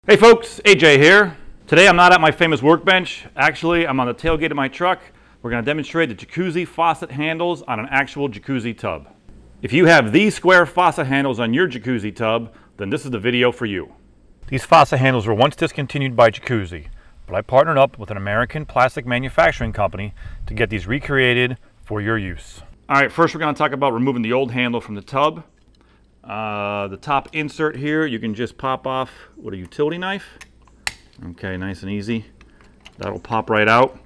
Hey folks, AJ here. Today I'm not at my famous workbench. Actually, I'm on the tailgate of my truck. We're going to demonstrate the JACUZZI faucet handles on an actual jacuzzi tub. If you have these square faucet handles on your jacuzzi tub, then this is the video for you. These faucet handles were once discontinued by JACUZZI, but I partnered up with an American plastic manufacturing company to get these recreated for your use. Alright, first we're going to talk about removing the old handle from the tub. The top insert here, you can just pop off with a utility knife. Okay, nice and easy. That'll pop right out.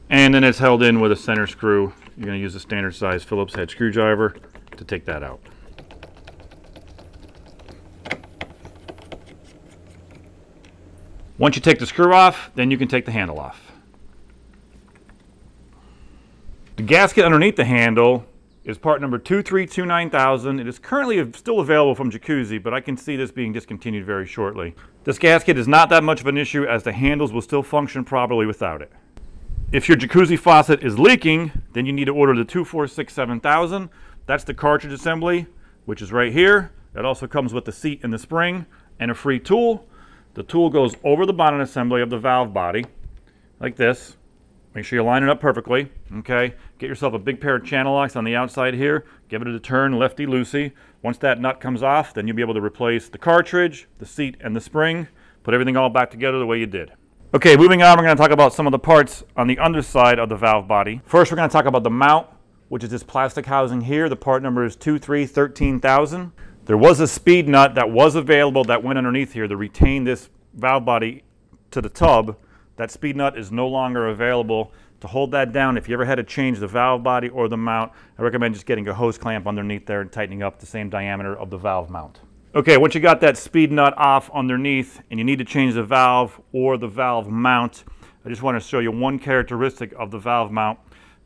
And then it's held in with a center screw. You're going to use a standard size Phillips head screwdriver to take that out. Once you take the screw off, then you can take the handle off. The gasket underneath the handle is part number 2329000. It is currently still available from JACUZZI, but I can see this being discontinued very shortly. This gasket is not that much of an issue as the handles will still function properly without it. If your jacuzzi faucet is leaking, then you need to order the 2467000. That's the cartridge assembly, which is right here. It also comes with the seat and the spring and a free tool. The tool goes over the bonnet assembly of the valve body, like this. Make sure you line it up perfectly, okay? Get yourself a big pair of channel locks on the outside here. Give it a turn, lefty-loosey. Once that nut comes off, then you'll be able to replace the cartridge, the seat, and the spring. Put everything all back together the way you did. Okay, moving on, we're going to talk about some of the parts on the underside of the valve body. First, we're going to talk about the mount, which is this plastic housing here. The part number is 2313000. There was a speed nut that was available that went underneath here to retain this valve body to the tub. That speed nut is no longer available. To hold that down, if you ever had to change the valve body or the mount, I recommend just getting a hose clamp underneath there and tightening up the same diameter of the valve mount. Okay, once you got that speed nut off underneath and you need to change the valve or the valve mount, I just want to show you one characteristic of the valve mount.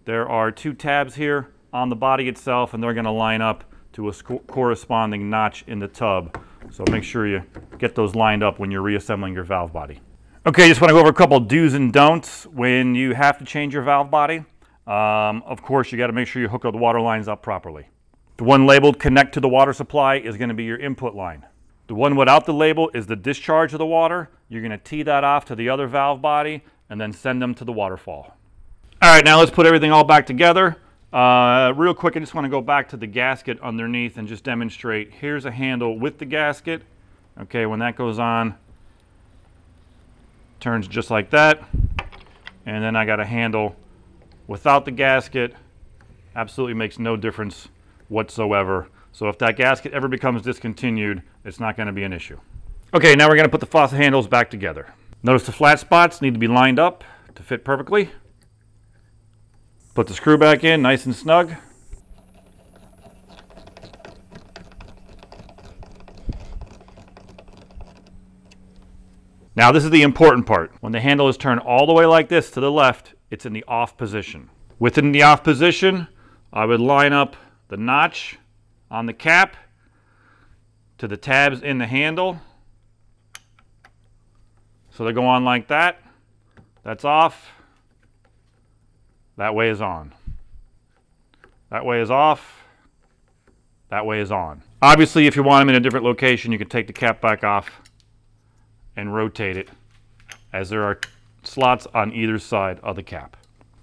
There are two tabs here on the body itself, and they're going to line up to a corresponding notch in the tub. So make sure you get those lined up when you're reassembling your valve body. Okay, just want to go over a couple do's and don'ts when you have to change your valve body. Of course, you got to make sure you hook the water lines up properly. The one labeled connect to the water supply is going to be your input line. The one without the label is the discharge of the water. You're going to tee that off to the other valve body and then send them to the waterfall. All right, now let's put everything all back together. Real quick, I just want to go back to the gasket underneath and just demonstrate. Here's a handle with the gasket. Okay, when that goes on, turns just like that. And then I got a handle without the gasket. Absolutely makes no difference whatsoever. So if that gasket ever becomes discontinued, it's not going to be an issue. Okay, now we're going to put the faucet handles back together. Notice the flat spots need to be lined up to fit perfectly. Put the screw back in nice and snug. Now this is the important part. When the handle is turned all the way like this to the left, it's in the off position. Within the off position, I would line up the notch on the cap to the tabs in the handle. So they go on like that. That's off. That way is on. That way is off. That way is on. Obviously, if you want them in a different location, you can take the cap back off and rotate it, as there are slots on either side of the cap.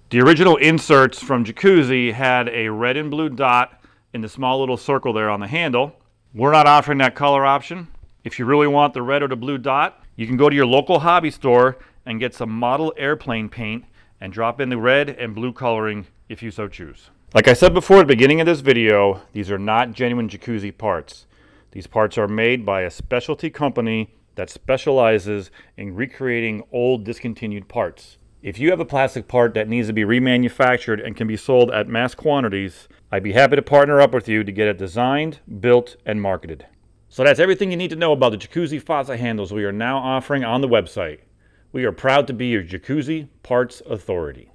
The original inserts from JACUZZI had a red and blue dot in the small little circle there on the handle. We're not offering that color option. If you really want the red or the blue dot, you can go to your local hobby store and get some model airplane paint and drop in the red and blue coloring if you so choose. Like I said before at the beginning of this video, these are not genuine JACUZZI parts. These parts are made by a specialty company that specializes in recreating old discontinued parts. If you have a plastic part that needs to be remanufactured and can be sold at mass quantities, I'd be happy to partner up with you to get it designed, built, and marketed. So that's everything you need to know about the JACUZZI faucet handles we are now offering on the website. We are proud to be your JACUZZI Parts Authority.